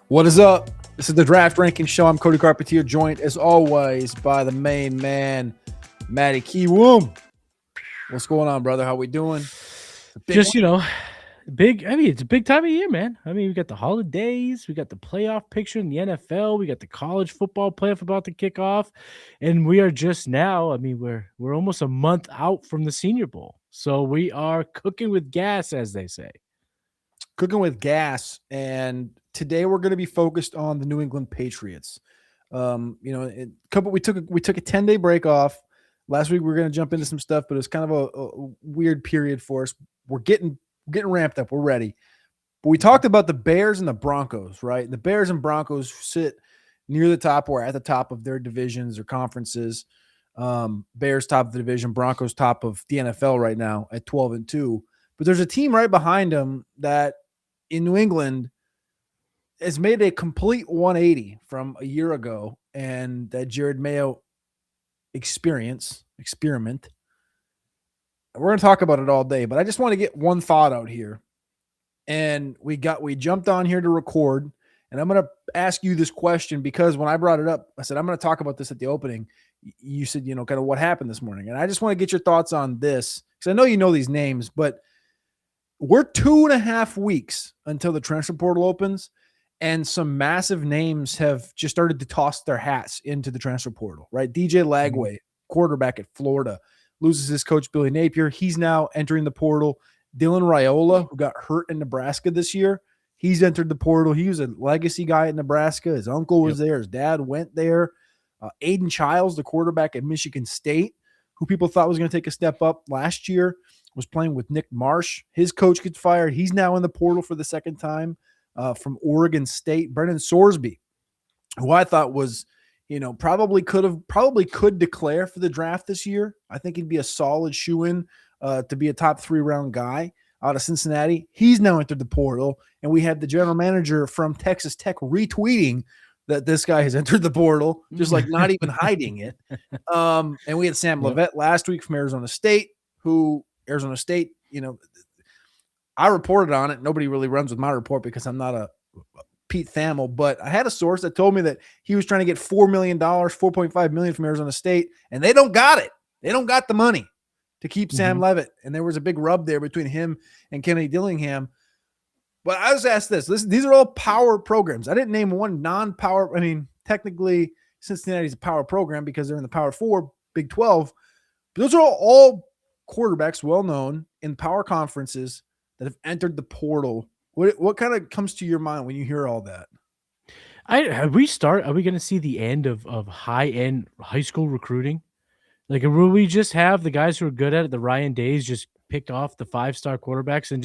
What is up? This is the Draft Ranking Show. I'm Cody Carpentier, joined as always by the main man, Matty Kiwoom. What's going on, brother? How we doing? Big Just, week. big. I mean, it's a big time of year, man. I mean, we got the holidays, we got the playoff picture in the NFL, we got the college football playoff about to kick off, and we are just now. I mean, we're almost a month out from the Senior Bowl, so we are cooking with gas, as they say. Cooking with gas, and today we're going to be focused on the New England Patriots. We took a 10-day break off. Last week we were going to jump into some stuff, but it's kind of a weird period for us. We're getting ramped up. We're ready. But we talked about the Bears and the Broncos, right? The Bears and Broncos sit near the top or at the top of their divisions or conferences. Bears top of the division, Broncos top of the NFL right now at 12-2. But there's a team right behind them that in New England has made a complete 180 from a year ago, and that Jared Mayo experiment. We're going to talk about it all day, but I just want to get one thought out here. And we jumped on here to record, and I'm going to ask you this question because when I brought it up, I said, I'm going to talk about this at the opening. You said, kind of what happened this morning. And I just want to get your thoughts on this because I know you know these names, but we're 2.5 weeks until the transfer portal opens, and some massive names have just started to toss their hats into the transfer portal, right? DJ Lagway, quarterback at Florida, loses his coach, Billy Napier. He's now entering the portal. Dylan Raiola, who got hurt in Nebraska this year, he's entered the portal. He was a legacy guy at Nebraska. His uncle was there. His dad went there. Aiden Childs, the quarterback at Michigan State, who people thought was going to take a step up last year, was playing with Nick Marsh. His coach gets fired. He's now in the portal for the second time from Oregon State. Brennan Sorsby, who I thought was, probably could declare for the draft this year. I think he'd be a solid shoo-in to be a top 3-round guy out of Cincinnati. He's now entered the portal, and we had the general manager from Texas Tech retweeting that this guy has entered the portal, just like not even hiding it. And we had Sam Leavitt last week from Arizona State, I reported on it. Nobody really runs with my report because I'm not a Pete Thamel, but I had a source that told me that he was trying to get $4 million, $4.5 million from Arizona State, and they don't got it. They don't got the money to keep Sam Leavitt. And there was a big rub there between him and Kennedy Dillingham. But I was asked these are all power programs. I didn't name one non-power. I mean, technically Cincinnati's a power program because they're in the Power 4, Big 12. But those are all quarterbacks well-known in power conferences that have entered the portal. What kind of comes to your mind when you hear all that? Are we going to see the end of high-end high school recruiting? Like, will we just have the guys who are good at it, the Ryan Days, just pick off the 5-star quarterbacks and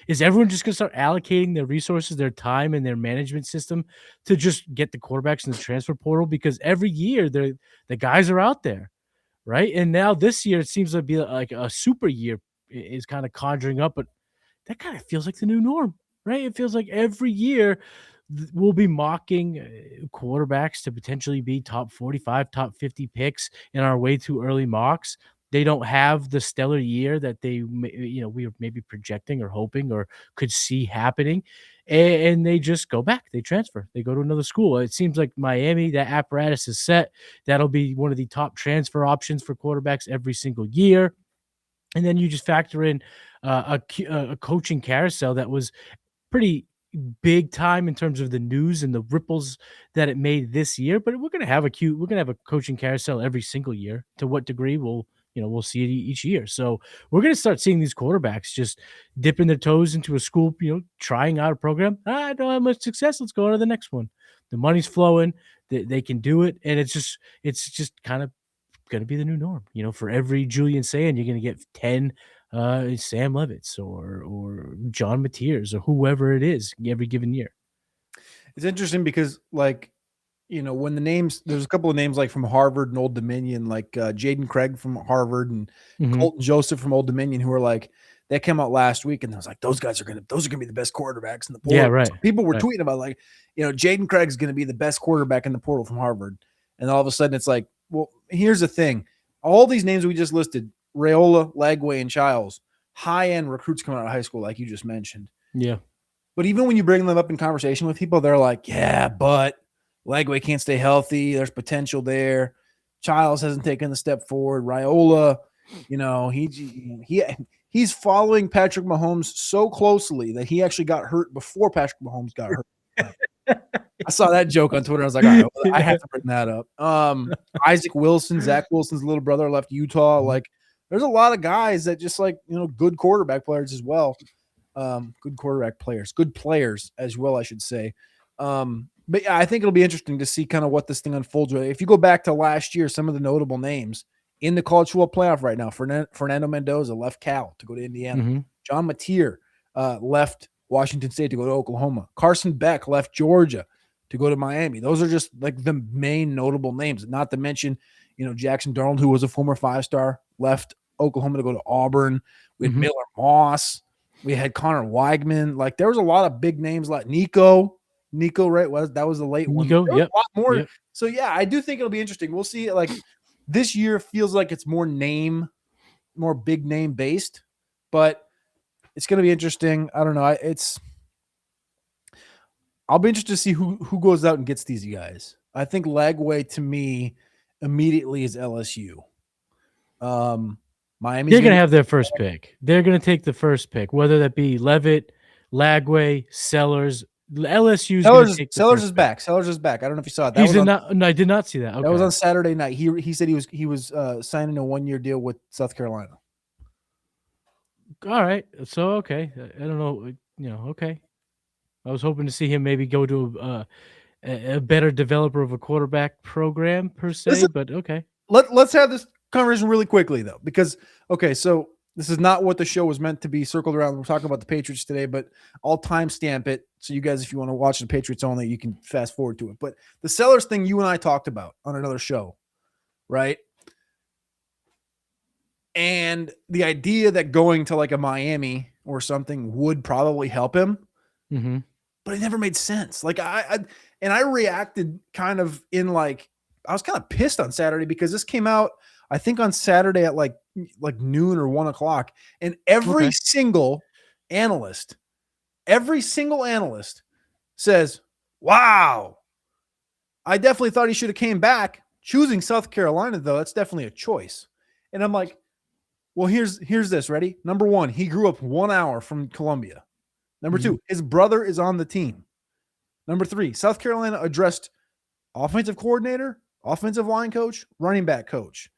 is everyone just going to start allocating their resources, their time, and their management system to just get the quarterbacks in the transfer portal? Because every year the guys are out there, right? And now this year it seems to be like a super year is kind of conjuring up, but that kind of feels like the new norm, right? It feels like every year we'll be mocking quarterbacks to potentially be top 45, top 50 picks in our way too early mocks. They don't have the stellar year that we were maybe projecting or hoping or could see happening. And they just go back. They transfer. They go to another school. It seems like Miami, that apparatus is set. That'll be one of the top transfer options for quarterbacks every single year. And then you just factor in a coaching carousel that was pretty big time in terms of the news and the ripples that it made this year. But we're gonna have a coaching carousel every single year. To what degree we'll see it each year. So we're gonna start seeing these quarterbacks just dipping their toes into a school, trying out a program. I don't have much success. Let's go on to the next one. The money's flowing. They can do it, and it's just kind of going to be the new norm. For every Julian Sand, you're going to get 10 Sam Levitts or John Mateers or whoever it is every given year. It's interesting because, when there's a couple of names like from Harvard and Old Dominion, like Jaden Craig from Harvard and Colton Joseph from Old Dominion, who are like, that came out last week, and I was like, those are going to be the best quarterbacks in the portal. Yeah, right. So people were tweeting about Jaden Craig's going to be the best quarterback in the portal from Harvard, and all of a sudden it's like, well, here's the thing: all these names we just listed, Raiola, Lagway, and Childs, high-end recruits coming out of high school, like you just mentioned. Yeah. But even when you bring them up in conversation with people, they're like, yeah, but Legway can't stay healthy. There's potential there. Childs hasn't taken the step forward. Raiola, he's following Patrick Mahomes so closely that he actually got hurt before Patrick Mahomes got hurt. I saw that joke on Twitter. I was like, all right, well, I have to bring that up. Isaac Wilson, Zach Wilson's little brother, left Utah. Like, there's a lot of guys that just good quarterback players as well. Good quarterback players, good players as well, I should say. But yeah, I think it'll be interesting to see kind of what this thing unfolds with. If you go back to last year, some of the notable names in the college football playoff right now, Fernando Mendoza left Cal to go to Indiana. Mm-hmm. John Mateer left Washington State to go to Oklahoma. Carson Beck left Georgia to go to Miami. Those are just like the main notable names, not to mention, Jackson Darnold, who was a former 5-star, left Oklahoma to go to Auburn. We had Miller Moss. We had Connor Weigman. Like, there was a lot of big names like Nico, right? That was the late one. Yep. A lot more. Yep. So, yeah, I do think it'll be interesting. We'll see. Like, this year feels like it's more big name based, but it's going to be interesting. I don't know. I'll be interested to see who goes out and gets these guys. I think Legway, to me, immediately is LSU. Miami's They're going to have their first pick. They're going to take the first pick, whether that be Levitt, Lagway, Sellers. Sellers is back. Sellers is back. I don't know if you saw it. No, I did not see that. Okay. That was on Saturday night. He said he was signing a 1-year deal with South Carolina. All right. So, okay. I don't know. Okay. I was hoping to see him maybe go to a better developer of a quarterback program per se, but okay. Let's have this conversation really quickly though, because so this is not what the show was meant to be circled around. We're talking about the Patriots today, but I'll timestamp it. So you guys, if you want to watch the Patriots only, you can fast forward to it. But the Sellers thing you and I talked about on another show, right? And the idea that going to like a Miami or something would probably help him, but it never made sense. Like I reacted kind of in like, I was kind of pissed on Saturday because this came out, I think on Saturday at like noon or 1:00, and every single analyst says, wow, I definitely thought he should have came back. Choosing South Carolina, though, that's definitely a choice. And I'm like, well, here's this. Ready? Number one, he grew up 1 hour from Columbia. Number two, his brother is on the team. Number three, South Carolina addressed offensive coordinator, offensive line coach, running back coach.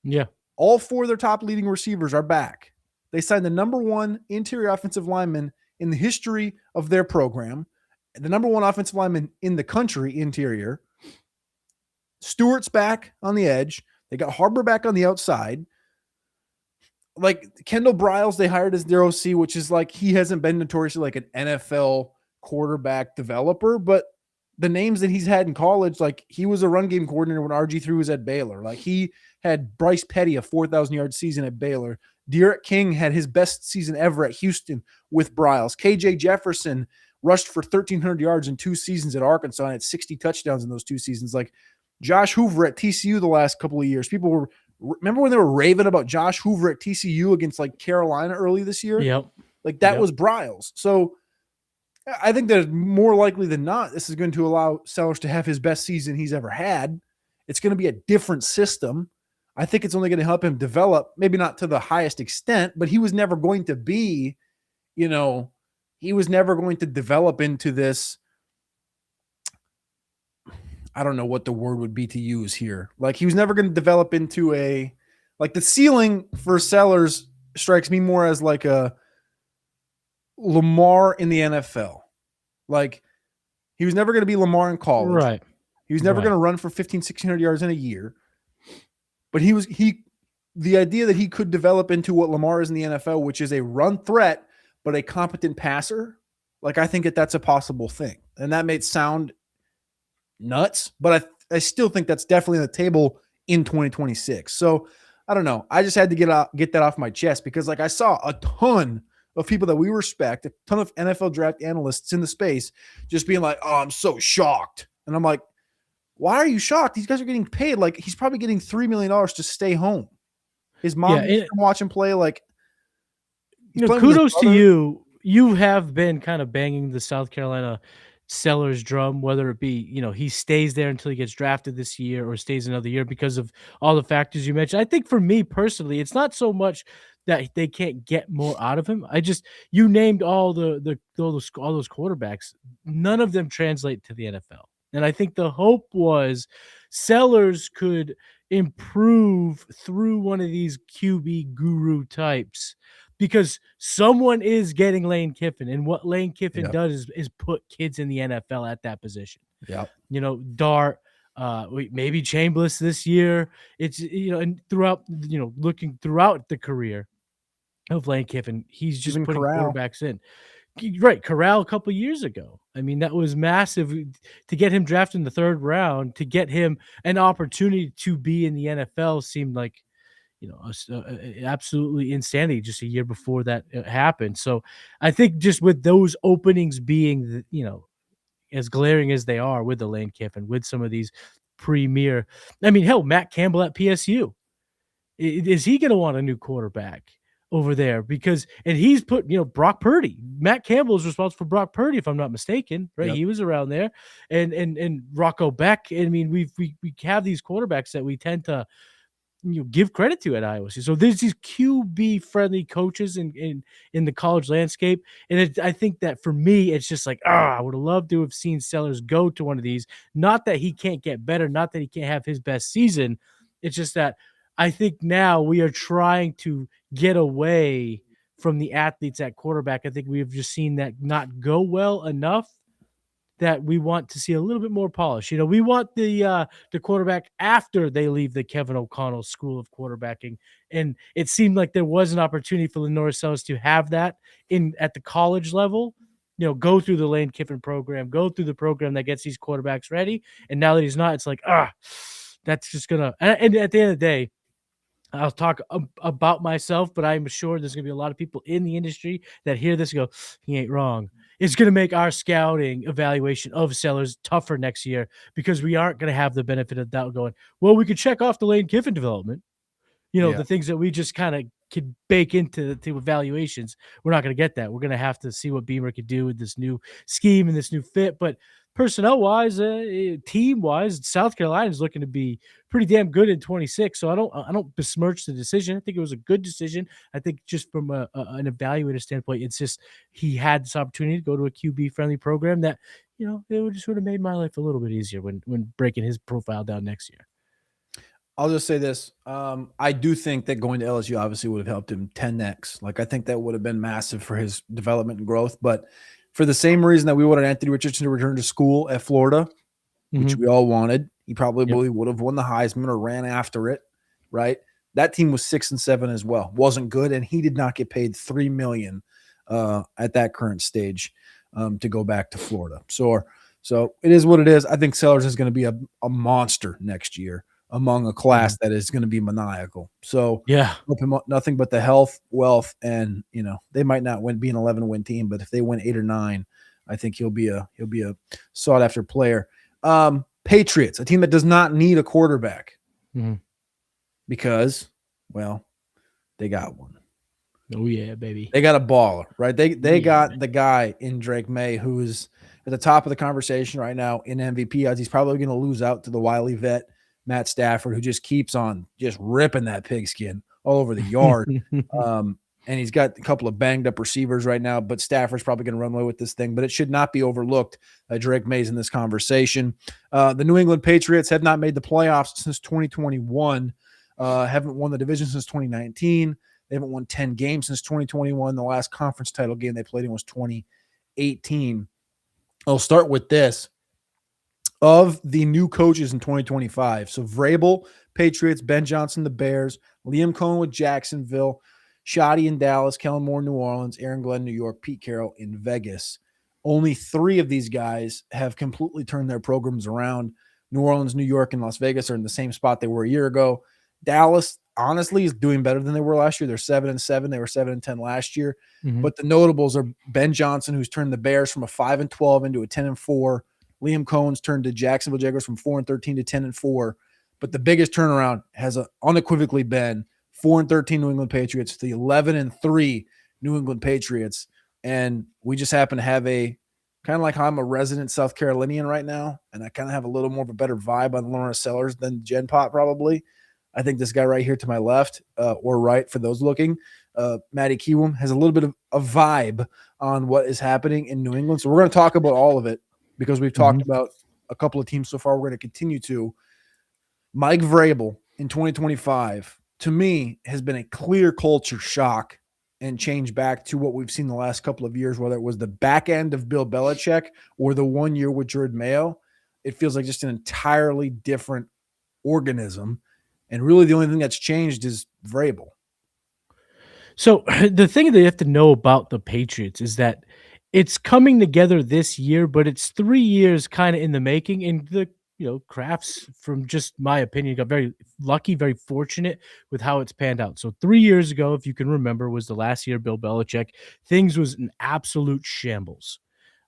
Yeah. All four of their top leading receivers are back. They signed the number one interior offensive lineman in the history of their program, the number one offensive lineman in the country, interior. Stewart's back on the edge. They got Harbor back on the outside. Like Kendall Briles, they hired as their OC, which is like, he hasn't been notoriously like an NFL quarterback developer, but the names that he's had in college, like he was a run game coordinator when RG3 was at Baylor. Like he had Bryce Petty, a 4,000-yard season at Baylor. Derek King had his best season ever at Houston with Briles. KJ Jefferson rushed for 1,300 yards in 2 seasons at Arkansas and had 60 touchdowns in those 2 seasons. Like Josh Hoover at TCU the last couple of years. People remember when they were raving about Josh Hoover at TCU against like Carolina early this year? Yep. Like that was Briles. So I think that more likely than not, this is going to allow Sellers to have his best season he's ever had. It's going to be a different system. I think it's only going to help him develop, maybe not to the highest extent, but he was never going to be, he was never going to develop into this. I don't know what the word would be to use here. Like he was never going to develop into the ceiling for Sellers strikes me more as like a Lamar in the NFL. Like he was never going to be Lamar in college. Right. He was never going to run for 1,500-1,600 yards in a year. But the idea that he could develop into what Lamar is in the NFL, which is a run threat, but a competent passer. Like I think that's a possible thing. And that may sound nuts, but I still think that's definitely on the table in 2026. So I don't know. I just had to get that off my chest because like I saw a ton of people that we respect, a ton of NFL draft analysts in the space just being like, oh, I'm so shocked. And I'm like, why are you shocked? These guys are getting paid. Like he's probably getting $3 million to stay home. His mom can watch him play. Like, kudos to you you have been kind of banging the South Carolina Sellers drum, whether it be, he stays there until he gets drafted this year or stays another year because of all the factors you mentioned. I think for me personally, it's not so much that they can't get more out of him. You named all those quarterbacks. None of them translate to the NFL. And I think the hope was Sellers could improve through one of these QB guru types because someone is getting Lane Kiffin, and what Lane Kiffin Yep. does is put kids in the NFL at that position. Yep. Dart, maybe Chambliss this year. It's and throughout looking throughout the career of Lane Kiffin, he's just Even putting Corral. quarterbacks in. Right, Corral a couple years ago. I mean, that was massive to get him drafted in the third round. To get him an opportunity to be in the NFL seemed like absolutely insanity just a year before that happened. So I think just with those openings being, as glaring as they are with the Lane Kiffin, with some of these premier, I mean, hell, Matt Campbell at PSU, is he going to want a new quarterback over there? Because, and he's put, Brock Purdy, Matt Campbell is responsible for Brock Purdy, if I'm not mistaken, right? Yep. He was around there, and Rocco Beck. I mean, we have these quarterbacks that we tend to, give credit to at Iowa State. So there's these QB friendly coaches in the college landscape, and I think that for me, it's just like I would have loved to have seen Sellers go to one of these. Not that he can't get better, not that he can't have his best season. It's just that I think now we are trying to get away from the athletes at quarterback. I think we have just seen that not go well enough, that we want to see a little bit more polish. We want the quarterback after they leave the Kevin O'Connell School of Quarterbacking, and it seemed like there was an opportunity for Lenore Sellers to have that at the college level. Go through the Lane Kiffin program, go through the program that gets these quarterbacks ready. And now that he's not, it's like that's just gonna. And at the end of the day, I'll talk about myself, but I'm sure there's going to be a lot of people in the industry that hear this and go, he ain't wrong. It's going to make our scouting evaluation of Sellers tougher next year because we aren't going to have the benefit of doubt going, well, we could check off the Lane Kiffin development. The things that we just kind of could bake into the evaluations. We're not going to get that. We're going to have to see what Beamer could do with this new scheme and this new fit. But personnel-wise, team-wise, South Carolina is looking to be pretty damn good in 26. So I don't besmirch the decision. I think it was a good decision. I think just from an evaluator standpoint, it's just he had this opportunity to go to a QB-friendly program that, it just would have made my life a little bit easier when breaking his profile down next year. I'll just say this. I do think that going to LSU obviously would have helped him 10x. Like, I think that would have been massive for his development and growth. But for the same reason that we wanted Anthony Richardson to return to school at Florida, which we all wanted, he probably would have won the Heisman or ran after it, right? That team was 6-7 as well. Wasn't good, and he did not get paid $3 million at that current stage to go back to Florida. So it is what it is. I think Sellers is going to be a monster next year among a class that is going to be maniacal. So hope him nothing but the health, wealth, and they might not be an 11-win team, but if they win 8 or 9, I think he'll be a sought after player. Patriots, a team that does not need a quarterback because, well, they got one. Oh yeah, baby. They got a baller, right? They got the guy in Drake May who is at the top of the conversation right now in MVP odds. He's probably going to lose out to the wily vet Matt Stafford, who just keeps on just ripping that pigskin all over the yard. And he's got a couple of banged up receivers right now, but Stafford's probably going to run away with this thing. But it should not be overlooked. Drake May's in this conversation. The New England Patriots have not made the playoffs since 2021. Haven't won the division since 2019. They haven't won 10 games since 2021. The last conference title game they played in was 2018. I'll start with this. Of the new coaches in 2025, so Vrabel, Patriots, Ben Johnson, the Bears, Liam Cohen with Jacksonville, Shoddy in Dallas, Kellen Moore, New Orleans, Aaron Glenn, New York, Pete Carroll in Vegas. Only 3 of these guys have completely turned their programs around. New Orleans, New York, and Las Vegas are in the same spot they were a year ago. Dallas, honestly, is doing better than they were last year. They're 7-7. They were 7-10 last year. But the notables are Ben Johnson, who's turned the Bears from a 5-12 into a 10-4. Liam Cohen's turned the Jacksonville Jaguars from 4-13 to 10-4. But the biggest turnaround has unequivocally been 4-13 New England Patriots to the 11-3 New England Patriots. And we just happen to have a kind of like how I'm a resident South Carolinian right now, and I kind of have a little more of a better vibe on Lawrence Sellers than Gen Pop probably. I think this guy right here to my left or right for those looking, Matty Kiwoom, has a little bit of a vibe on what is happening in New England. So we're going to talk about all of it because we've talked about a couple of teams so far. We're going to continue to. Mike Vrabel in 2025, to me, has been a clear culture shock and change back to what we've seen the last couple of years, whether it was the back end of Bill Belichick or the 1 year with Jordan Mayo. It feels like just an entirely different organism. And really the only thing that's changed is Vrabel. So the thing that you have to know about the Patriots is that it's coming together this year, but it's 3 years kind of in the making. And the Crafts, from just my opinion, got very lucky, very fortunate with how it's panned out. So 3 years ago, if you can remember, was the last year Bill Belichick. Things was an absolute shambles.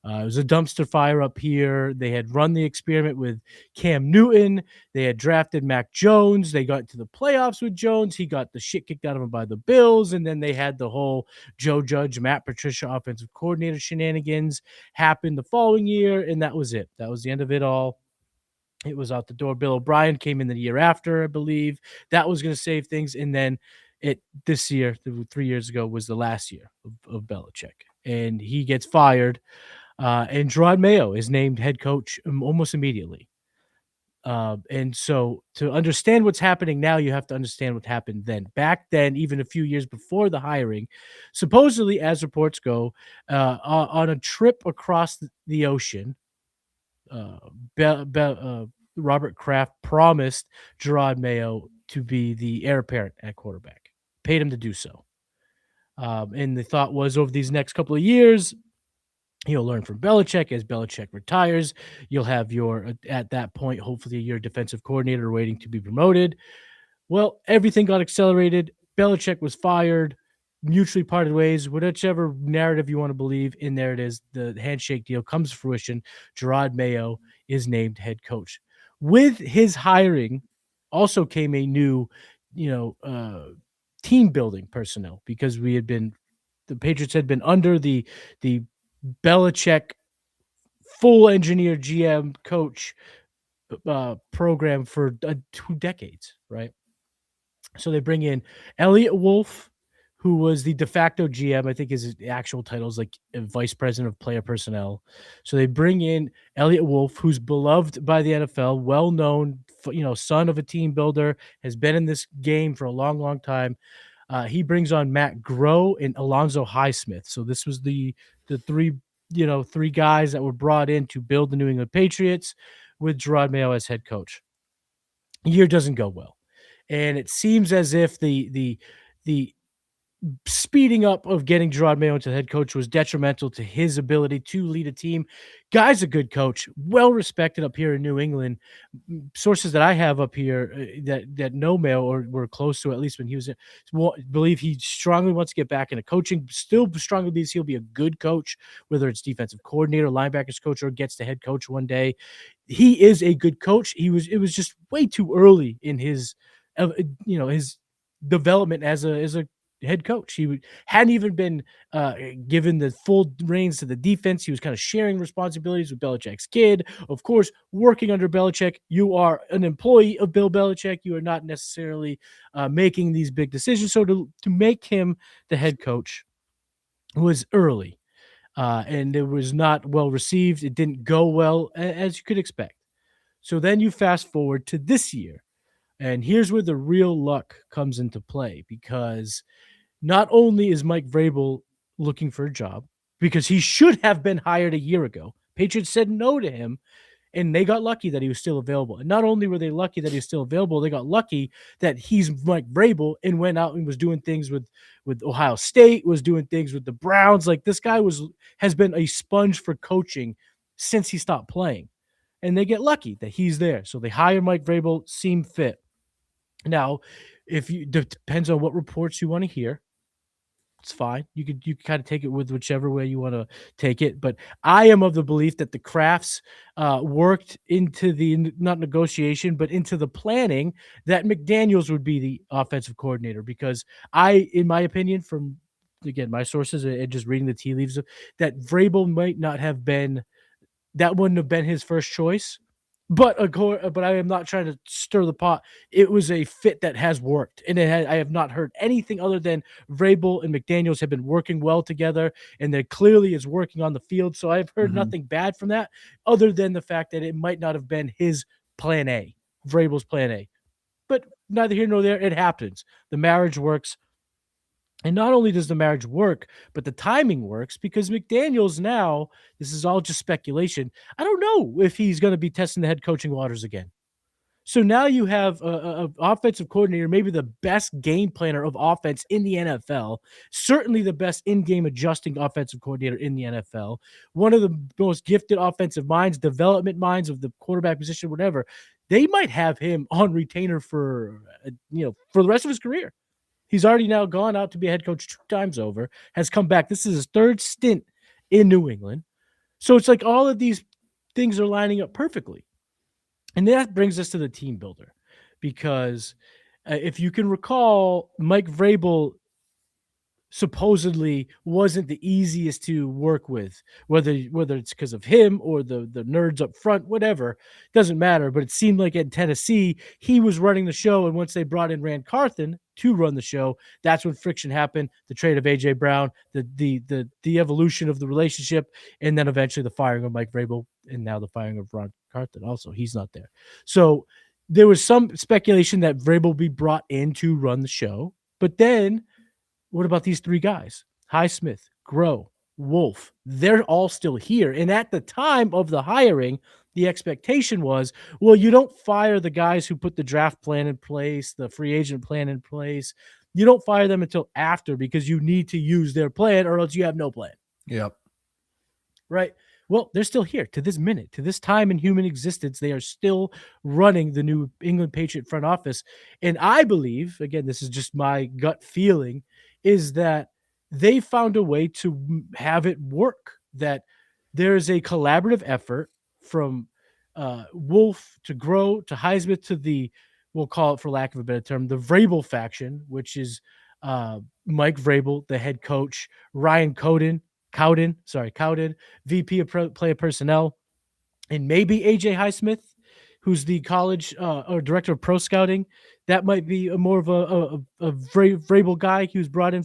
It was a dumpster fire up here. They had run the experiment with Cam Newton. They had drafted Mac Jones. They got to the playoffs with Jones. He got the shit kicked out of him by the Bills. And then they had the whole Joe Judge, Matt Patricia offensive coordinator shenanigans happen the following year. And that was it. That was the end of it all. It was out the door. Bill O'Brien came in the year after, I believe. That was going to save things. And then this year, 3 years ago, was the last year of Belichick. And he gets fired. And Gerard Mayo is named head coach almost immediately. And so to understand what's happening now, you have to understand what happened then. Back then, even a few years before the hiring, supposedly, as reports go, on a trip across the ocean, Robert Kraft promised Gerard Mayo to be the heir apparent at quarterback, paid him to do so. And the thought was over these next couple of years, he'll learn from Belichick. As Belichick retires, you'll have at that point, hopefully your defensive coordinator waiting to be promoted. Well, everything got accelerated. Belichick was fired, mutually parted ways, whichever narrative you want to believe. And there it is. The handshake deal comes to fruition. Gerard Mayo is named head coach. With his hiring also came a new, team building personnel, because the Patriots had been under the Belichick full engineer GM coach program for 2 decades, right? So they bring in Elliot Wolf, who was the de facto GM. I think his actual title is like vice president of player personnel. So they bring in Elliot Wolf, who's beloved by the NFL, well known, son of a team builder, has been in this game for a long, long time. He brings on Matt Groh and Alonzo Highsmith. So this was the three guys that were brought in to build the New England Patriots with Gerard Mayo as head coach. Year doesn't go well, and it seems as if the speeding up of getting Gerard Mayo into head coach was detrimental to his ability to lead a team. Guy's a good coach, well respected up here in New England. Sources that I have up here that know Mayo or were close to, at least when he was in, believe he strongly wants to get back into coaching. Still strongly believes he'll be a good coach, whether it's defensive coordinator, linebackers coach, or gets to head coach one day. He is a good coach. It was just way too early in his his development as a head coach. He hadn't even been given the full reins to the defense. He was kind of sharing responsibilities with Belichick's kid. Of course, working under Belichick, you are an employee of Bill Belichick. You are not necessarily making these big decisions. So to make him the head coach was early, and it was not well received. It didn't go well, as you could expect. So then you fast forward to this year, and here's where the real luck comes into play, because not only is Mike Vrabel looking for a job, because he should have been hired a year ago. Patriots said no to him, and they got lucky that he was still available. And not only were they lucky that he was still available, they got lucky that he's Mike Vrabel and went out and was doing things with Ohio State, was doing things with the Browns. Like, this guy has been a sponge for coaching since he stopped playing. And they get lucky that he's there. So they hire Mike Vrabel, seem fit. Now, depends on what reports you want to hear. It's fine. You could kind of take it with whichever way you want to take it. But I am of the belief that the Crafts worked into the not negotiation, but into the planning that McDaniels would be the offensive coordinator, because in my opinion, from again, my sources and just reading the tea leaves, that Vrabel might not have been that wouldn't have been his first choice. But I am not trying to stir the pot. It was a fit that has worked, and I have not heard anything other than Vrabel and McDaniels have been working well together, and that clearly is working on the field. So I've heard Mhm. nothing bad from that, other than the fact that it might not have been his plan A, Vrabel's plan A. But neither here nor there. It happens. The marriage works. And not only does the marriage work, but the timing works because McDaniels now, this is all just speculation. I don't know if he's going to be testing the head coaching waters again. So now you have a offensive coordinator, maybe the best game planner of offense in the NFL, certainly the best in-game adjusting offensive coordinator in the NFL, one of the most gifted offensive minds, development minds of the quarterback position, whatever. They might have him on retainer for for the rest of his career. He's already now gone out to be a head coach 2 times over, has come back. This is his 3rd stint in New England. So it's like all of these things are lining up perfectly. And that brings us to the team builder, because if you can recall, Mike Vrabel supposedly wasn't the easiest to work with, whether it's because of him or the nerds up front, whatever, doesn't matter. But it seemed like in Tennessee he was running the show, and once they brought in Rand Carthen to run the show, that's when friction happened. The trade of AJ Brown, the evolution of the relationship, and then eventually the firing of Mike Vrabel, and now the firing of Ron Carthen. Also, he's not there. So there was some speculation that Vrabel will be brought in to run the show, but then what about these 3 guys? Highsmith, Groh, Wolf. They're all still here. And at the time of the hiring, the expectation was, well, you don't fire the guys who put the draft plan in place, the free agent plan in place. You don't fire them until after, because you need to use their plan or else you have no plan. Yep. Right. Well, they're still here to this minute, to this time in human existence. They are still running the New England Patriot front office. And I believe, again, this is just my gut feeling, is that they found a way to have it work, that there is a collaborative effort from Wolf to Grow to Highsmith to we'll call it, for lack of a better term, the Vrabel faction, which is Mike Vrabel, the head coach, Ryan Cowden, VP of player personnel, and maybe AJ Highsmith, who's the college or director of pro scouting. That might be more of a Vrabel guy. He was brought in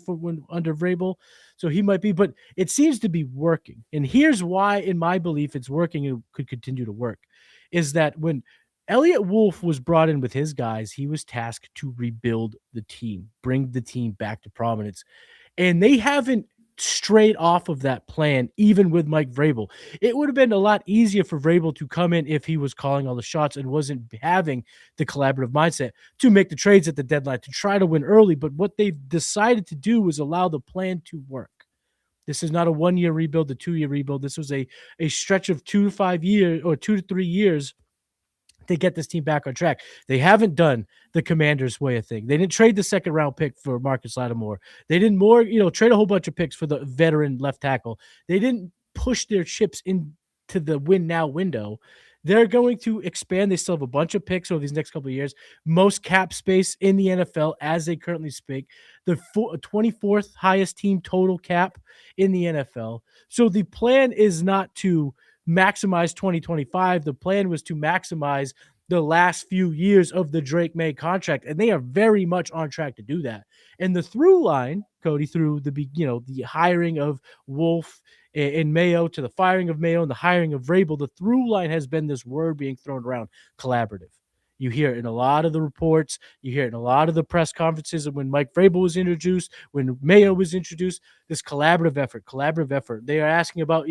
under Vrabel, so he might be. But it seems to be working, and here's why, in my belief, it's working and could continue to work, is that when Elliot Wolf was brought in with his guys, he was tasked to rebuild the team, bring the team back to prominence, and they haven't strayed off of that plan, even with Mike Vrabel. It would have been a lot easier for Vrabel to come in if he was calling all the shots and wasn't having the collaborative mindset to make the trades at the deadline, to try to win early. But what they've decided to do was allow the plan to work. This is not a 1-year rebuild, a 2-year rebuild. This was a stretch of 2 to 5 years or 2 to 3 years to get this team back on track. They haven't done the Commanders way of thing. They didn't trade the 2nd round pick for Marcus Lattimore. They didn't trade a whole bunch of picks for the veteran left tackle. They didn't push their chips into the win now window. They're going to expand. They still have a bunch of picks over these next couple of years. Most cap space in the NFL as they currently speak. The 24th highest team total cap in the NFL. So the plan is not to maximize 2025. The plan was to maximize the last few years of the Drake May contract, and they are very much on track to do that. And the through line, Cody, through the hiring of Wolf and Mayo to the firing of Mayo and the hiring of Vrabel, the through line has been this word being thrown around: collaborative. You hear it in a lot of the reports. You hear it in a lot of the press conferences. When Mike Vrabel was introduced, when Mayo was introduced, this collaborative effort. They are asking about,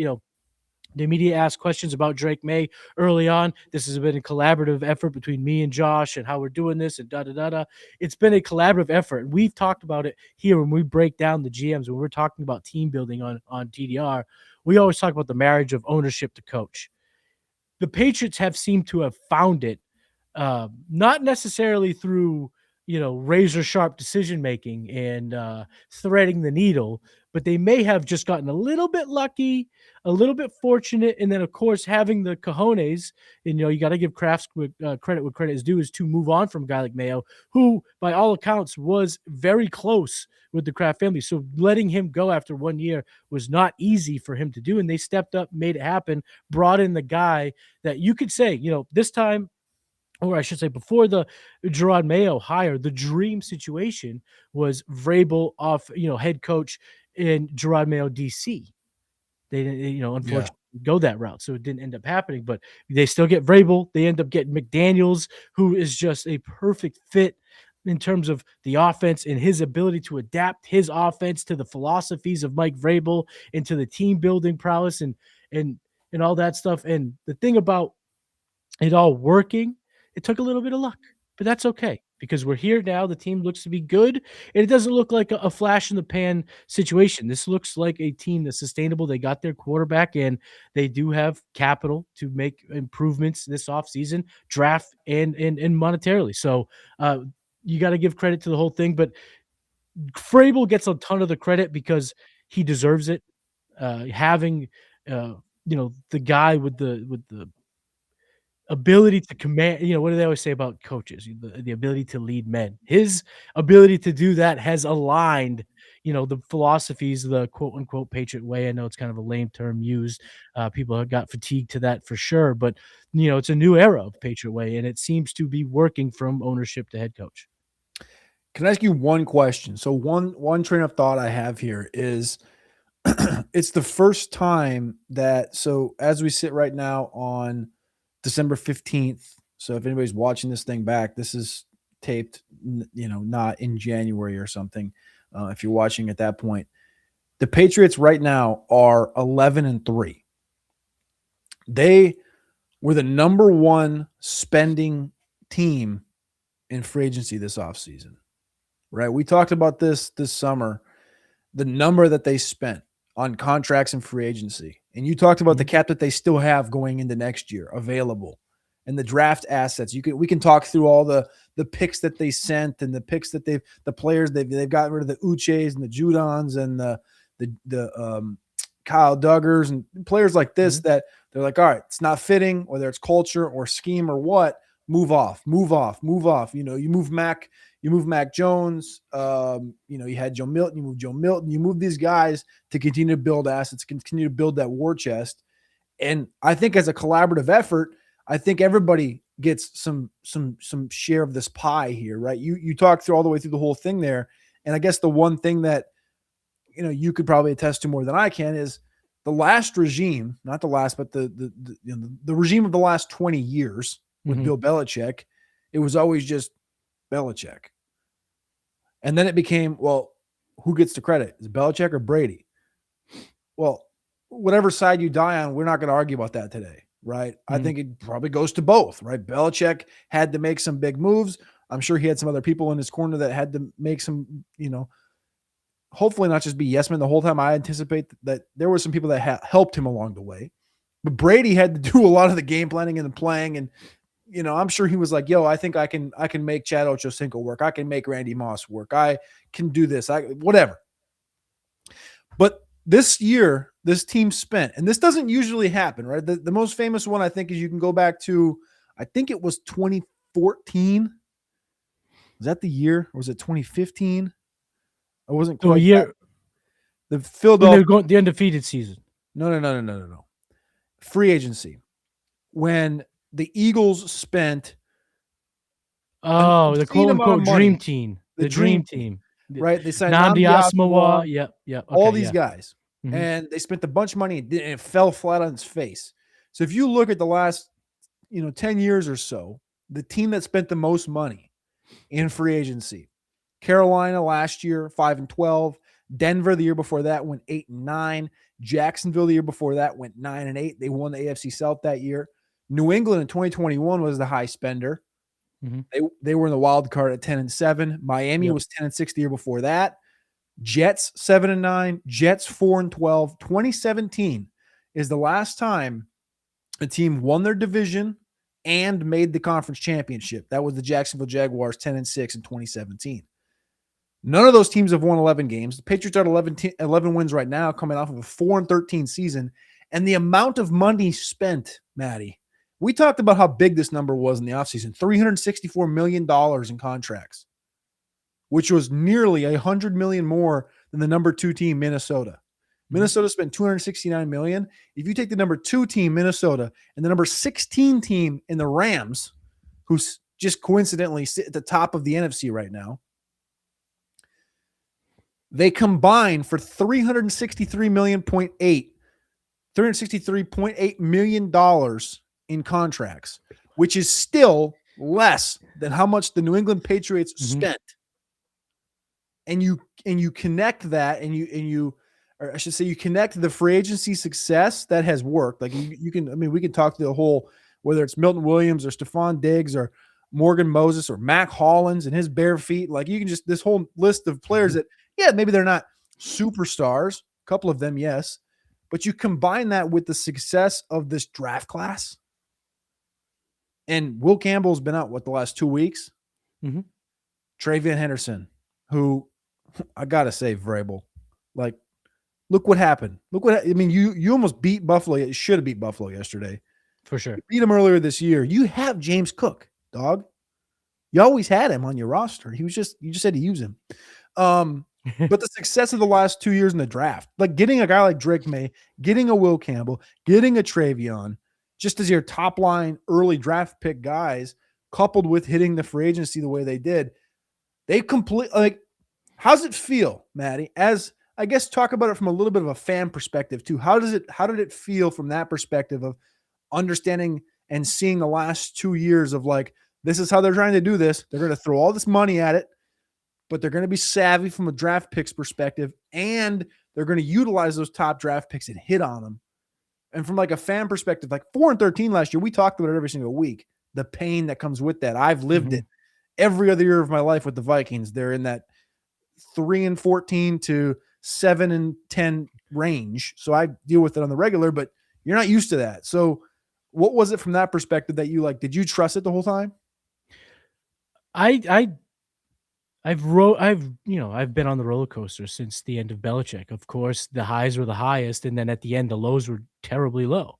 the media asked questions about Drake May early on. This has been a collaborative effort between me and Josh and how we're doing this and da-da-da-da. It's been a collaborative effort. We've talked about it here when we break down the GMs, when we're talking about team building on TDR. We always talk about the marriage of ownership to coach. The Patriots have seemed to have found it, not necessarily through razor sharp decision making and threading the needle, but they may have just gotten a little bit lucky, a little bit fortunate, and then of course having the cojones. And you got to give Kraft credit what credit is due, is to move on from a guy like Mayo, who by all accounts was very close with the Kraft family. So letting him go after 1 year was not easy for him to do, and they stepped up, made it happen, brought in the guy that you could say, this time, or I should say before the Gerard Mayo hire, the dream situation was Vrabel off, head coach in Gerard Mayo DC. They didn't, Yeah. unfortunately go that route, so it didn't end up happening. But they still get Vrabel. They end up getting McDaniels, who is just a perfect fit in terms of the offense and his ability to adapt his offense to the philosophies of Mike Vrabel and to the team building prowess and all that stuff. And the thing about it all working, it took a little bit of luck, but that's okay because we're here now. The team looks to be good, and it doesn't look like a flash in the pan situation. This looks like a team that's sustainable. They got their quarterback, and they do have capital to make improvements this offseason, draft and monetarily. So you got to give credit to the whole thing, but Vrabel gets a ton of the credit because he deserves it. Having the guy with the ability to command, what do they always say about coaches? The ability to lead men. His ability to do that has aligned, the philosophies, the quote unquote Patriot way. I know it's kind of a lame term used. People have got fatigued to that for sure, but it's a new era of Patriot way, and it seems to be working from ownership to head coach. Can I ask you one question? So one train of thought I have here is it's the first time that, so as we sit right now on December 15th. So if anybody's watching this thing back, this is taped, not in January or something. If you're watching at that point, the Patriots right now are 11-3. They were the number one spending team in free agency this offseason, right? We talked about this summer, the number that they spent on contracts and free agency. And you talked about the cap that they still have going into next year available and the draft assets. We can talk through all the picks that they sent and the picks that the players they've gotten rid of, the Uches and the Judons and the Kyle Duggars and players like this that they're like, all right, it's not fitting, whether it's culture or scheme or what, move off. You move Mac Jones. You had Joe Milton. You moved Joe Milton. You move these guys to continue to build assets, continue to build that war chest. And I think as a collaborative effort, I think everybody gets some share of this pie here, right? You talk through all the way through the whole thing there, and I guess the one thing that you could probably attest to more than I can is the last regime, not the last, but the regime of the last 20 years with Bill Belichick. It was always just Belichick. And then it became, well, who gets the credit? Is it Belichick or Brady? Well, whatever side you die on, we're not going to argue about that today, right? I think it probably goes to both, right? Belichick had to make some big moves. I'm sure he had some other people in his corner that had to make some, hopefully not just be yes men the whole time. I anticipate that there were some people that helped him along the way. But Brady had to do a lot of the game planning and the playing, and I'm sure he was like, yo, I think I can make Chad Ochocinco work. I can make Randy Moss work. I can do this. Whatever. But this year, this team spent, and this doesn't usually happen, right? The most famous one, I think, is you can go back to, I think it was 2014. Was that the year? Or was it 2015? I wasn't quite. year. The Philadelphia. When they're going the undefeated season. No. Free agency. When the Eagles spent the quote unquote dream team. The dream team. Right? They signed Nnamdi Asomugha. Yep. Okay, all these guys. And they spent a bunch of money and it fell flat on its face. So if you look at the last 10 years or so, the team that spent the most money in free agency, Carolina last year, 5-12. Denver the year before that went 8-9. Jacksonville the year before that went 9-8. They won the AFC South that year. New England in 2021 was the high spender. They were in the wild card at 10-7. Miami was 10-6 the year before that. Jets 7-9. Jets 4-12. 2017 is the last time a team won their division and made the conference championship. That was the Jacksonville Jaguars 10-6 in 2017. None of those teams have won 11 games. The Patriots are at 11 wins right now, coming off of a 4-13 season. And the amount of money spent, Maddie, we talked about how big this number was in the offseason, $364 million in contracts, which was nearly $100 million more than the number 2 team, Minnesota. Minnesota spent $269 million. If you take the number 2 team, Minnesota, and the number 16 team in the Rams, who's just coincidentally sit at the top of the NFC right now, they combine for $363.8 million in contracts, which is still less than how much the New England Patriots spent. And you connect that, or I should say, you connect the free agency success that has worked. Like you can, I mean, we can talk to the whole, whether it's Milton Williams or Stephon Diggs or Morgan Moses or Mac Hollins and his bare feet. Like you can just, this whole list of players that, yeah, maybe they're not superstars, a couple of them, yes, but you combine that with the success of this draft class. And Will Campbell's been out, the last 2 weeks? Travion Henderson, who I got to say, Vrabel, like, look what happened. You almost beat Buffalo. You should have beat Buffalo yesterday. For sure. You beat him earlier this year. You have James Cook, dog. You always had him on your roster. You just had to use him. But the success of the last 2 years in the draft, like getting a guy like Drake May, getting a Will Campbell, getting a Travion, just as your top line early draft pick guys, coupled with hitting the free agency the way they did, they how's it feel, Maddie? As I guess talk about it from a little bit of a fan perspective too. How did it feel from that perspective of understanding and seeing the last 2 years of like, this is how they're trying to do this. They're going to throw all this money at it, but they're going to be savvy from a draft picks perspective, and they're going to utilize those top draft picks and hit on them. And from like a fan perspective, like 4-13 last year, we talked about it every single week, the pain that comes with that. I've lived it every other year of my life with the Vikings. They're in that 3-14 to 7-10 range. So I deal with it on the regular, but you're not used to that. So what was it from that perspective that you like? Did you trust it the whole time? I've been on the roller coaster since the end of Belichick. Of course, the highs were the highest, and then at the end, the lows were terribly low.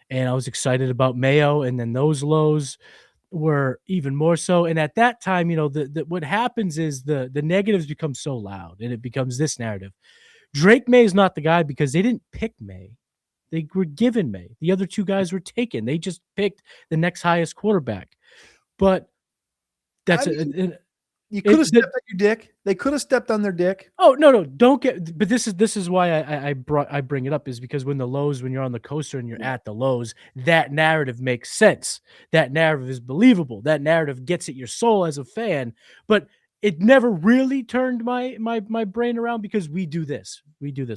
And I was excited about Mayo, and then those lows were even more so. And at that time, what happens is the negatives become so loud, and it becomes this narrative. Drake May is not the guy because they didn't pick May. They were given May. The other 2 guys were taken. They just picked the next highest quarterback. But that's you could have stepped on your dick. They could have stepped on their dick. Oh, no, don't get. But this is why I bring it up, is because when you're on the coaster and you're at the lows, that narrative makes sense. That narrative is believable. That narrative gets at your soul as a fan. But it never really turned my brain around because we do this,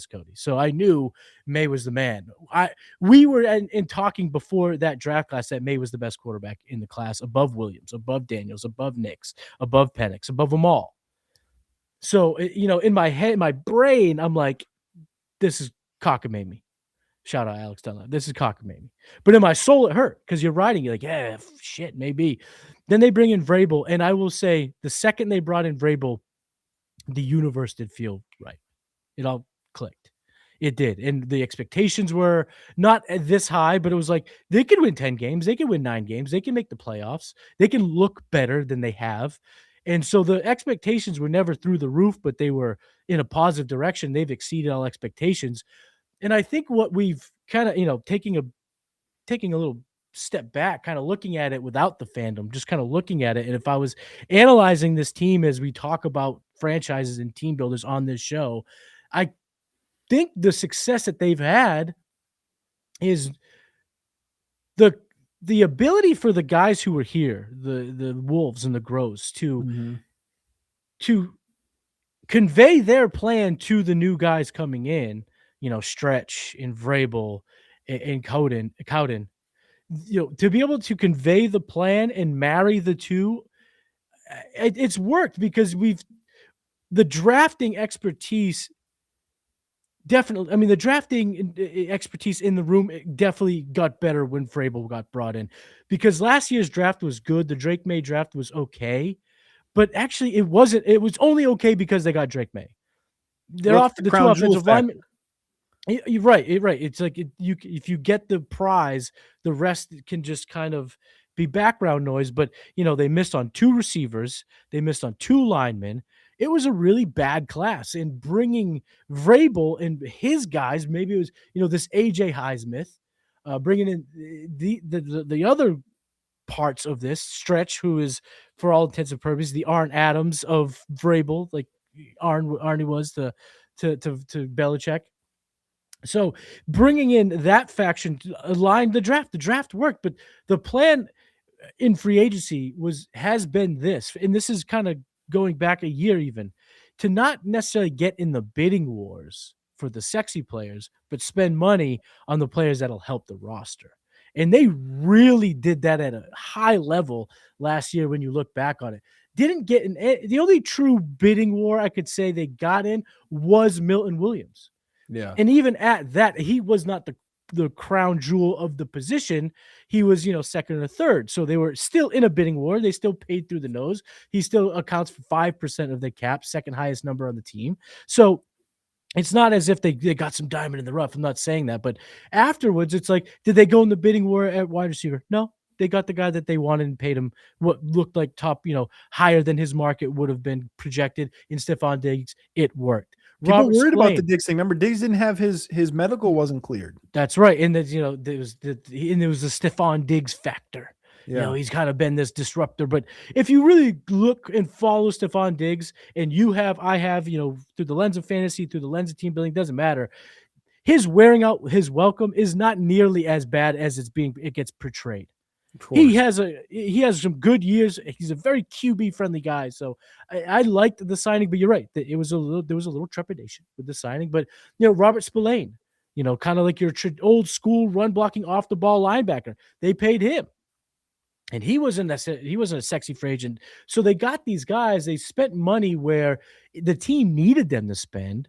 Cody. So I knew May was the man. We were in talking before that draft class that May was the best quarterback in the class, above Williams, above Daniels, above Nix, above Penix, above them all. So, in my head, my brain, I'm like, this is cockamamie. Shout out Alex Dunlap. This is cockamamie. But in my soul, it hurt because you're riding. You're like, yeah, shit, maybe. Then they bring in Vrabel. And I will say, the second they brought in Vrabel, the universe did feel right. It all clicked. It did. And the expectations were not this high, but it was like, they could win 10 games. They could win 9 games. They can make the playoffs. They can look better than they have. And so the expectations were never through the roof, but they were in a positive direction. They've exceeded all expectations. And I think what we've kind of, taking a little step back, kind of looking at it without the fandom, just kind of looking at it. And if I was analyzing this team as we talk about franchises and team builders on this show, I think the success that they've had is the ability for the guys who were here, the Wolves and the Grows, to convey their plan to the new guys coming in, Stretch and Vrabel and Cowden, to be able to convey the plan and marry the two. It's worked because the drafting expertise definitely, the drafting expertise in the room definitely got better when Vrabel got brought in, because last year's draft was good. The Drake May draft was okay, But actually, it wasn't. It was only okay because they got Drake May. Well, that's the The two crown jewel offensive factor. linemen. You're right. You're right. It's like if you get the prize, the rest can just kind of be background noise. But they missed on two receivers. They missed on two linemen. It was a really bad class. And bringing Vrabel and his guys, maybe it was this AJ Highsmith, bringing in the other parts of this stretch, who is for all intents and purposes the Arn Adams of Vrabel, like Arnie was to Belichick. So bringing in that faction aligned the draft. The draft worked, but the plan in free agency has been this, and this is kind of going back a year even, to not necessarily get in the bidding wars for the sexy players, but spend money on the players that'll help the roster. And they really did that at a high level last year when you look back on it. Didn't get in the only true bidding war I could say they got in was Milton Williams. Yeah. And even at that, he was not the crown jewel of the position. He was, second or third. So they were still in a bidding war. They still paid through the nose. He still accounts for 5% of the cap, second highest number on the team. So it's not as if they got some diamond in the rough. I'm not saying that. But afterwards, it's like, did they go in the bidding war at wide receiver? No. They got the guy that they wanted and paid him what looked like top, higher than his market would have been projected in Stephon Diggs. It worked. People Robert worried about the Spillane. Diggs thing. Remember, Diggs didn't have his medical wasn't cleared. That's right. And there was the Stephon Diggs factor. Yeah. He's kind of been this disruptor. But if you really look and follow Stephon Diggs, and I have, through the lens of fantasy, through the lens of team building, doesn't matter. His wearing out his welcome is not nearly as bad as it gets portrayed. He has some good years. He's a very QB friendly guy. So I liked the signing, but you're right. There was a little trepidation with the signing, but Robert Spillane, kind of like your old school run blocking off the ball linebacker. They paid him, and he wasn't a sexy free agent. So they got these guys. They spent money where the team needed them to spend,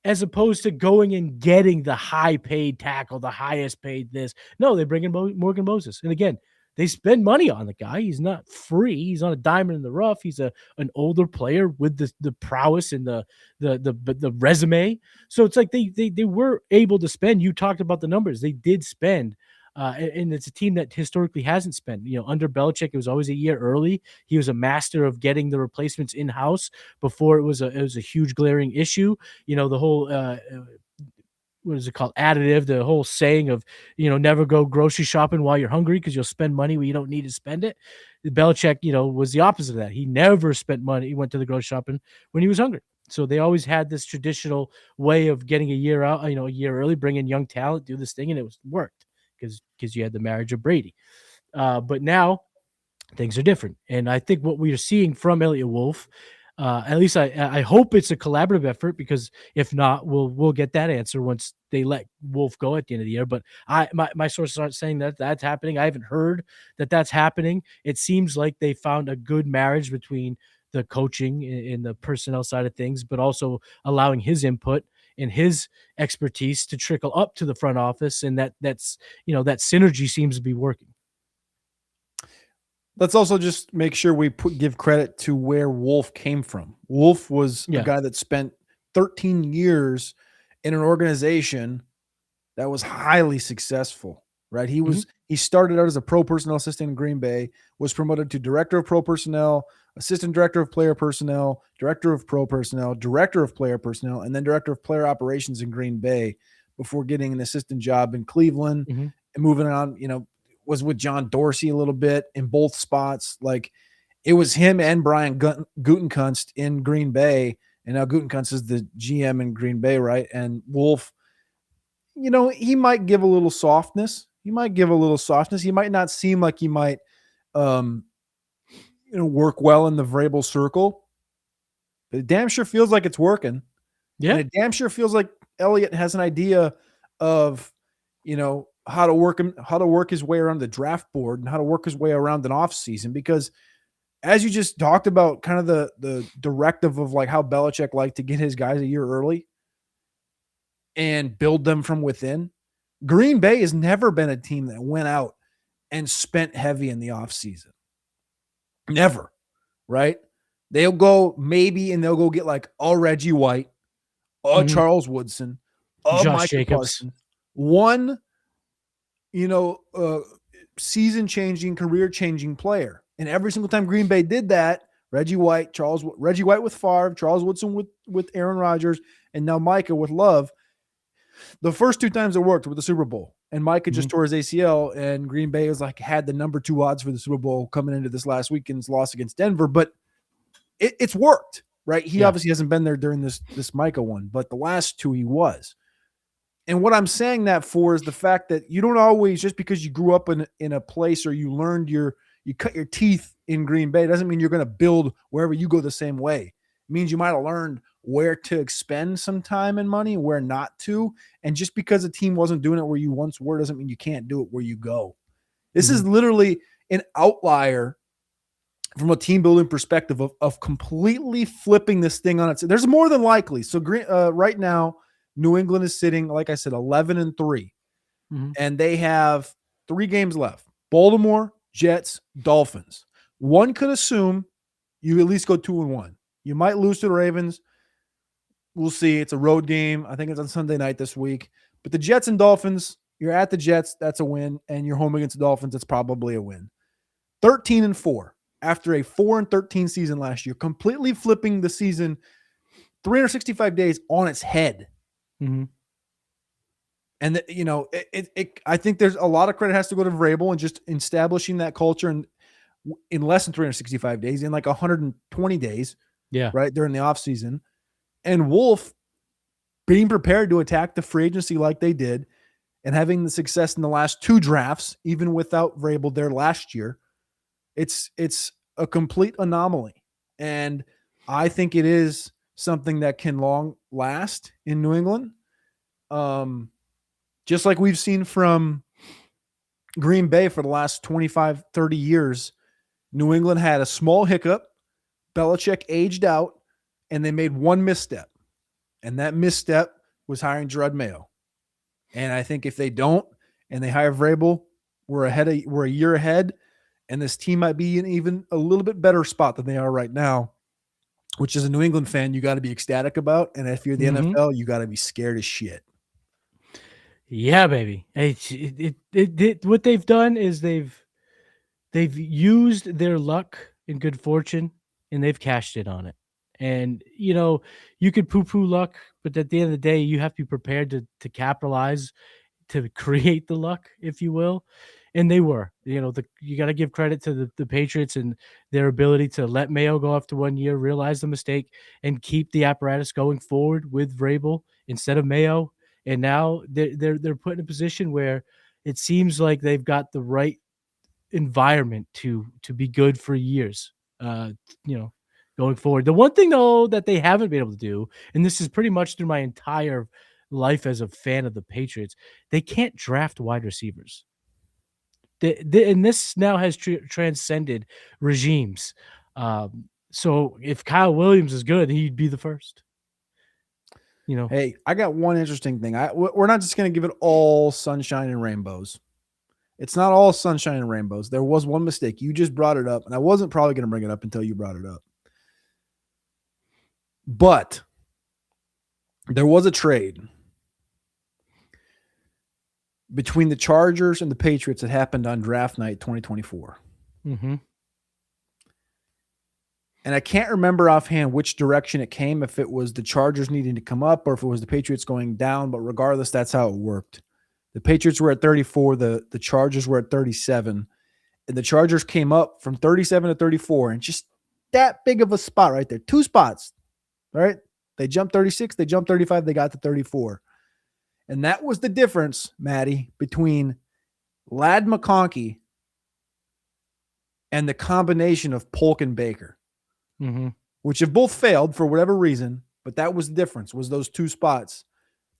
as opposed to going and getting the high paid tackle, the highest paid this. No, they bring in Morgan Moses. And again, they spend money on the guy. He's not free. He's not a diamond in the rough. He's an older player with the prowess and the resume. So it's like they were able to spend. You talked about the numbers. They did spend. And it's a team that historically hasn't spent. Under Belichick, it was always a year early. He was a master of getting the replacements in house before it was a huge glaring issue. The whole what is it called? Additive. The whole saying of never go grocery shopping while you're hungry because you'll spend money when you don't need to spend it. Belichick, was the opposite of that. He never spent money. He went to the grocery shopping when he was hungry. So they always had this traditional way of getting a year out, a year early, bring in young talent, do this thing, and it worked. Because you had the marriage of Brady. But now things are different. And I think what we are seeing from Elliott Wolf, at least I hope it's a collaborative effort, because if not, we'll get that answer once they let Wolf go at the end of the year. But my sources aren't saying that that's happening. I haven't heard that that's happening. It seems like they found a good marriage between the coaching and the personnel side of things, but also allowing his input and his expertise to trickle up to the front office. And that synergy seems to be working. Let's also just make sure we give credit to where Wolf came from. Wolf was a guy that spent 13 years in an organization that was highly successful, right? He started out as a pro personnel assistant in Green Bay, was promoted to director of pro personnel, assistant director of player personnel, director of pro personnel, director of player personnel, and then director of player operations in Green Bay before getting an assistant job in Cleveland and moving on, was with John Dorsey a little bit in both spots. Like, it was him and Brian Gutekunst in Green Bay. And now Gutekunst is the GM in Green Bay, right? And Wolf, he might give a little softness. He might not seem like he might, work well in the Vrabel circle, but it damn sure feels like it's working. Yeah. And it damn sure feels like Elliott has an idea of, how to work his way around the draft board and how to work his way around an off season. Because as you just talked about, kind of the directive of like how Belichick liked to get his guys a year early and build them from within. Green Bay has never been a team that went out and spent heavy in the offseason. Never, right? They'll go maybe, and they'll go get like a Reggie White, a Mhm. Charles Woodson, a Josh Micah Jacobs. Parsons, one, you know, season-changing, career-changing player. And every single time Green Bay did that, Reggie White with Favre, Charles Woodson with Aaron Rodgers, and now Micah with Love. The first two times it worked with the Super Bowl, and Micah just Mhm. tore his ACL, and Green Bay was like had the number 2 odds for the Super Bowl coming into this last weekend's loss against Denver, but it's worked, right? He Yeah. obviously hasn't been there during this Micah one, but the last two he was. And what I'm saying that for is the fact that you don't always, just because you grew up in a place or you cut your teeth in Green Bay, doesn't mean you're going to build wherever you go the same way. It means you might have learned where to expend some time and money, where not to. And just because a team wasn't doing it where you once were doesn't mean you can't do it where you go. This is Mhm. literally an outlier from a team building perspective of completely flipping this thing on its. There's more than likely. So right now, New England is sitting, like I said, 11-3, Mhm. and they have 3 games left: Baltimore, Jets, Dolphins. One could assume you at least go 2-1. You might lose to the Ravens. We'll see. It's a road game. I think it's on Sunday night this week. But the Jets and Dolphins, you're at the Jets, that's a win, and you're home against the Dolphins, that's probably a win. 13-4 after a 4-13 season last year, completely flipping the season 365 days on its head. Mhm. And I think there's a lot of credit has to go to Vrabel and just establishing that culture in less than 365 days, in like 120 days, Yeah. right during the offseason. And Wolf being prepared to attack the free agency like they did, and having the success in the last 2 drafts, even without Vrabel there last year. It's a complete anomaly. And I think it is something that can long last in New England. Just like we've seen from Green Bay for the last 25, 30 years, New England had a small hiccup. Belichick aged out, and they made one misstep. And that misstep was hiring Gerard Mayo. And I think if they don't, and they hire Vrabel, we're a year ahead, and this team might be in even a little bit better spot than they are right now, which as a New England fan, you got to be ecstatic about. And if you're the Mhm. NFL, you got to be scared as shit. Yeah, baby. What they've done is they've used their luck and good fortune, and they've cashed in on it. And you could poo-poo luck, but at the end of the day, you have to be prepared to capitalize, to create the luck, if you will. And they were. You got to give credit to the Patriots and their ability to let Mayo go after 1 year, realize the mistake, and keep the apparatus going forward with Vrabel instead of Mayo. And now they're put in a position where it seems like they've got the right environment to be good for years. Uh, you know, Going forward. The one thing though that they haven't been able to do, and this is pretty much through my entire life as a fan of the Patriots, they can't draft wide receivers. And this now has transcended regimes. So if Kyle Williams is good, he'd be the first. You know. Hey, I got one interesting thing. We're not just going to give it all sunshine and rainbows. It's not all sunshine and rainbows. There was one mistake. You just brought it up, and I wasn't probably going to bring it up until you brought it up. But there was a trade between the Chargers and the Patriots that happened on draft night 2024. Mm-hmm. And I can't remember offhand which direction it came, if it was the Chargers needing to come up or if it was the Patriots going down. But regardless, that's how it worked. The Patriots were at 34. The Chargers were at 37. And the Chargers came up from 37 to 34. And just that big of a spot right there. 2 spots, right? They jumped 36. They jumped 35. They got to 34. And that was the difference, Maddie, between Ladd McConkey and the combination of Polk and Baker, Mm-hmm. which have both failed for whatever reason. But that was the difference, was those 2 spots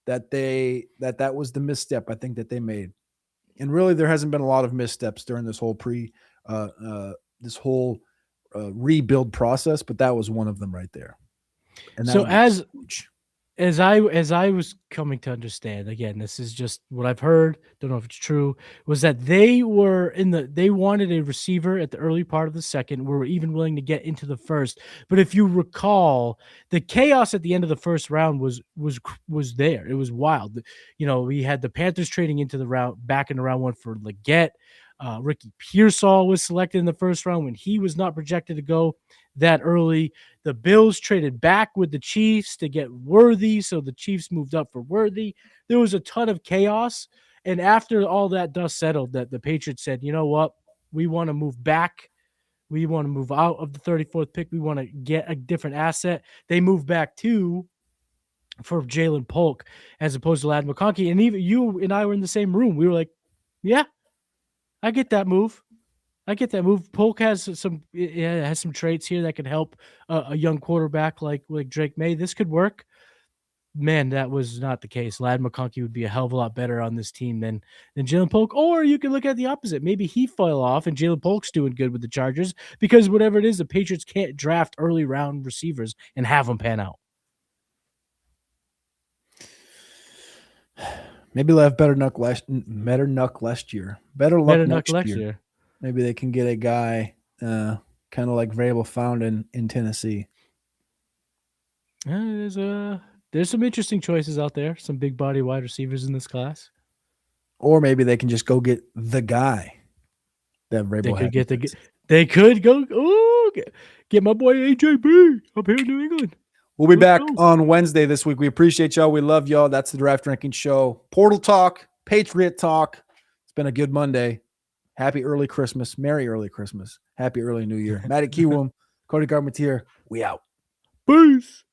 that that was the misstep I think that they made. And really, there hasn't been a lot of missteps during this whole rebuild process, but that was one of them right there. And that So would be huge. as I was coming to understand, again, this is just what I've heard, don't know if it's true, was that they wanted a receiver at the early part of the second, were even willing to get into the first. But if you recall, the chaos at the end of the first round was there. It was wild. You know, we had the Panthers trading into the round back in the round one for Leggett. Ricky Pearsall was selected in the first round when he was not projected to go that early. The Bills traded back with the Chiefs to get Worthy, so the Chiefs moved up for Worthy. There was a ton of chaos, and after all that dust settled, that the Patriots said, "You know what? We want to move back. We want to move out of the 34th pick. We want to get a different asset." They moved back to for Jalen Polk as opposed to Lad McConkey. And even you and I were in the same room. We were like, "Yeah, I get that move. I get that move." Polk has some traits here that could help a young quarterback like Drake May. This could work. Man, that was not the case. Lad McConkey would be a hell of a lot better on this team than Jalen Polk. Or you can look at the opposite. Maybe he fell off and Jalen Polk's doing good with the Chargers because whatever it is, the Patriots can't draft early round receivers and have them pan out. Maybe they'll have better luck last year. Better luck Better luck next next year. year. Maybe they can get a guy kind of like Vrabel found in Tennessee. There's some interesting choices out there. Some big body wide receivers in this class. Or maybe they can just go get the guy that Vrabel They had. could get they could go get my boy AJB up here in New England. We'll be Let's back go. on Wednesday this week. We appreciate y'all. We love y'all. That's the Draft Ranking Show. Portal Talk, Patriot Talk. It's been a good Monday. Happy early Christmas. Merry early Christmas. Happy early New Year. Matty Kiwoom, Cody Carpentier. We out. Peace.